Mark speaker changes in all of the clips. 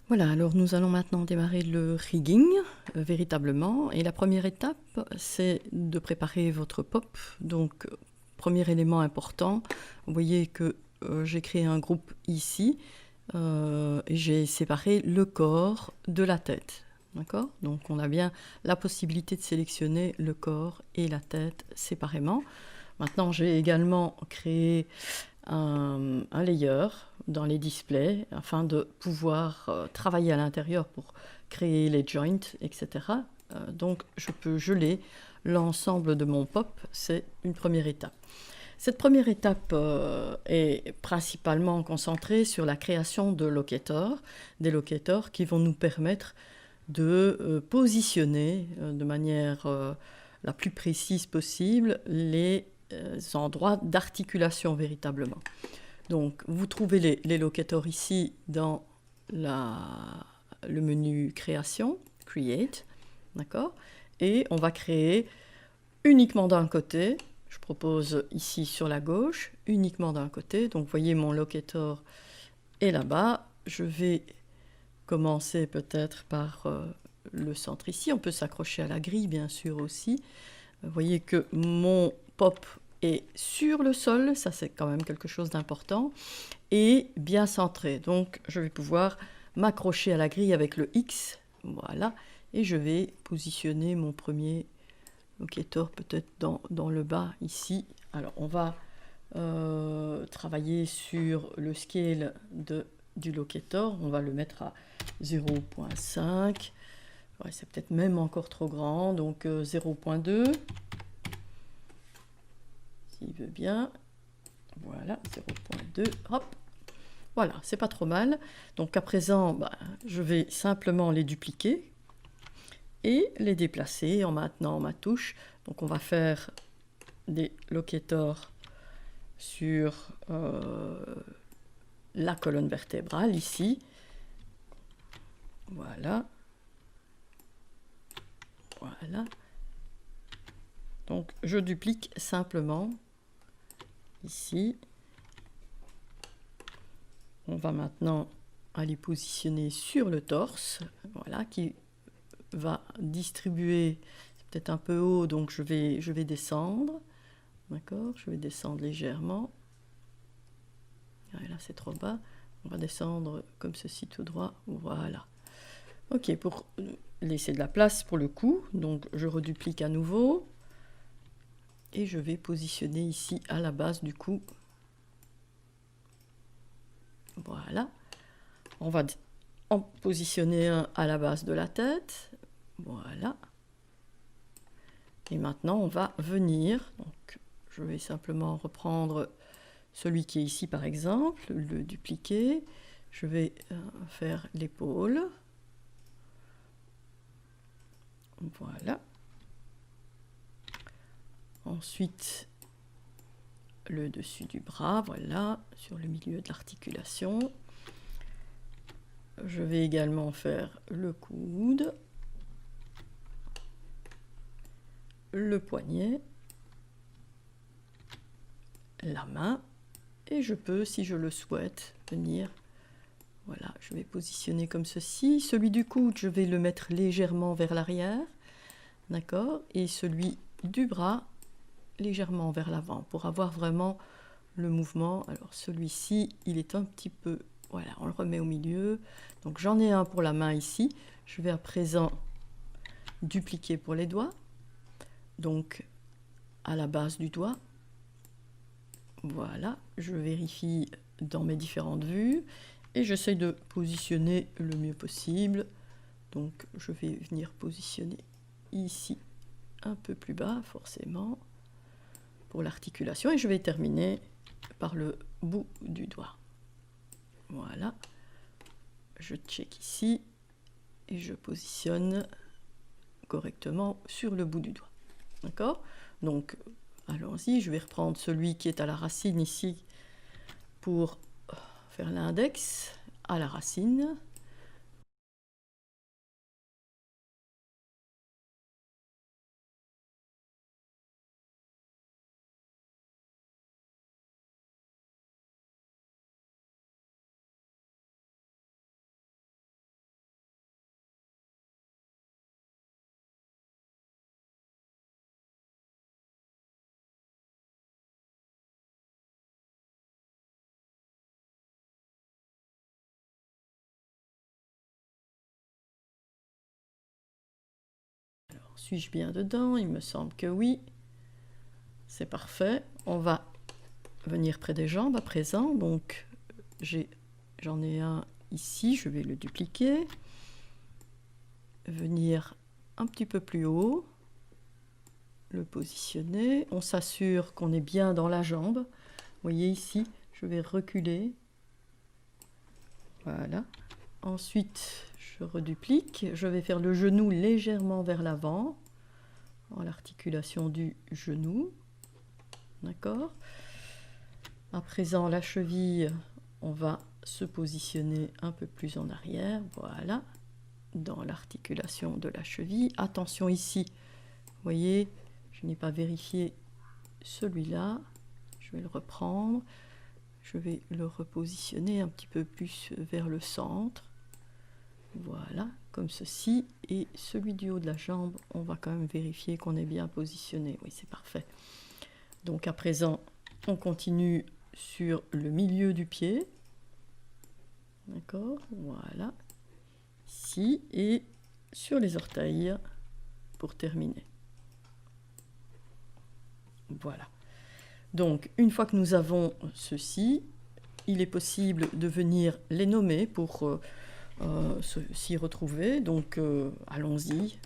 Speaker 1: Voilà, alors nous allons maintenant démarrer le rigging véritablement. Et la première étape, c'est de préparer votre pop. Donc, premier élément important, vous voyez que j'ai créé un groupe ici et j'ai séparé le corps de la tête. D'accord? Donc, on a bien la possibilité de sélectionner le corps et la tête séparément. Maintenant, j'ai également créé un layer dans les displays afin de pouvoir travailler à l'intérieur pour créer les joints, etc. Donc je peux geler l'ensemble de mon pop, c'est une première étape. Cette première étape est principalement concentrée sur la création de locators, des locators qui vont nous permettre de positionner de manière la plus précise possible les endroits d'articulation véritablement. Donc vous trouvez les locators ici dans le menu création, create, d'accord? Et on va créer uniquement d'un côté. Je propose ici sur la gauche, uniquement d'un côté. Donc vous voyez mon locator est là-bas. Je vais commencer peut-être par le centre ici. On peut s'accrocher à la grille bien sûr aussi. Vous voyez que mon pop est sur le sol, ça c'est quand même quelque chose d'important, et bien centré. Donc je vais pouvoir m'accrocher à la grille avec le X, voilà, et je vais positionner mon premier locator peut-être dans le bas ici. Alors on va travailler sur le scale du locator, on va le mettre à 0.5. Ouais, c'est peut-être même encore trop grand, donc 0.2. S'il veut bien. Voilà, 0.2. Hop. Voilà, c'est pas trop mal. Donc à présent, je vais simplement les dupliquer et les déplacer en maintenant ma touche. Donc on va faire des locators sur la colonne vertébrale ici. Voilà. Voilà. Donc je duplique simplement ici. On va maintenant aller positionner sur le torse, voilà, qui va distribuer, c'est peut-être un peu haut, donc je vais descendre, d'accord, je vais descendre légèrement. Là c'est trop bas, on va descendre comme ceci tout droit, voilà. Ok, pour laisser de la place pour le cou, donc je reduplique à nouveau, et je vais positionner ici à la base du cou. Voilà. On va en positionner un à la base de la tête. Voilà. Et maintenant, on va venir. Donc, je vais simplement reprendre celui qui est ici, par exemple, le dupliquer. Je vais faire l'épaule. Voilà. Ensuite, le dessus du bras, voilà, sur le milieu de l'articulation. Je vais également faire le coude, le poignet, la main, et je peux, si je le souhaite, venir, voilà, je vais positionner comme ceci. Celui du coude, je vais le mettre légèrement vers l'arrière, d'accord, et celui du bras, légèrement vers l'avant, pour avoir vraiment le mouvement. Alors celui-ci, il est un petit peu, voilà, on le remet au milieu. Donc j'en ai un pour la main ici. Je vais à présent dupliquer pour les doigts. Donc à la base du doigt. Voilà, je vérifie dans mes différentes vues et j'essaie de positionner le mieux possible. Donc je vais venir positionner ici un peu plus bas forcément pour l'articulation et je vais terminer par le bout du doigt. Voilà, je check ici et je positionne correctement sur le bout du doigt. D'accord? Donc allons-y, je vais reprendre celui qui est à la racine ici pour faire l'index à la racine. suis-je bien dedans? Il me semble que oui. C'est parfait. On va venir près des jambes à présent. Donc, j'en ai un ici. Je vais le dupliquer. Venir un petit peu plus haut. Le positionner. On s'assure qu'on est bien dans la jambe. Vous voyez ici, je vais reculer. Voilà. Ensuite, je reduplique. Je vais faire le genou légèrement vers l'avant. En l'articulation du genou. D'accord. À présent, la cheville, on va se positionner un peu plus en arrière. Voilà. Dans l'articulation de la cheville. Attention ici. Vous voyez, je n'ai pas vérifié celui-là. Je vais le reprendre. Je vais le repositionner un petit peu plus vers le centre. Voilà, comme ceci. Et celui du haut de la jambe, on va quand même vérifier qu'on est bien positionné. Oui, c'est parfait. Donc à présent, on continue sur le milieu du pied. D'accord, voilà. Ici et sur les orteils pour terminer. Voilà. Donc, une fois que nous avons ceci, il est possible de venir les nommer pour s'y retrouver. Donc, allons-y.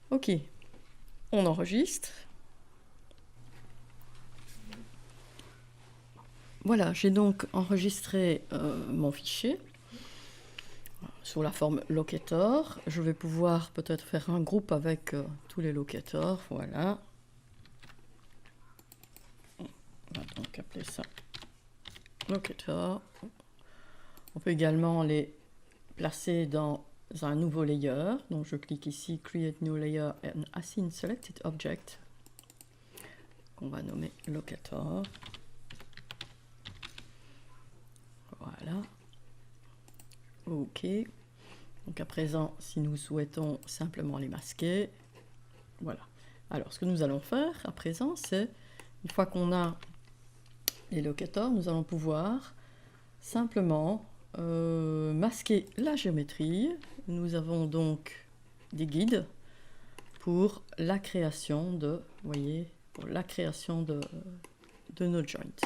Speaker 1: Ok, on enregistre. Voilà, j'ai donc enregistré mon fichier sous la forme locator. Je vais pouvoir peut-être faire un groupe avec tous les locators. Voilà. On va donc appeler ça locator. On peut également les placer dans un nouveau layer. Donc je clique ici Create New Layer and Assign Selected Object qu'on va nommer locator. Voilà. OK. Donc à présent, si nous souhaitons simplement les masquer, voilà. Alors ce que nous allons faire à présent, c'est une fois qu'on a les locators, nous allons pouvoir simplement masquer la géométrie. Nous avons donc des guides pour la création de, vous voyez, pour la création de nos joints.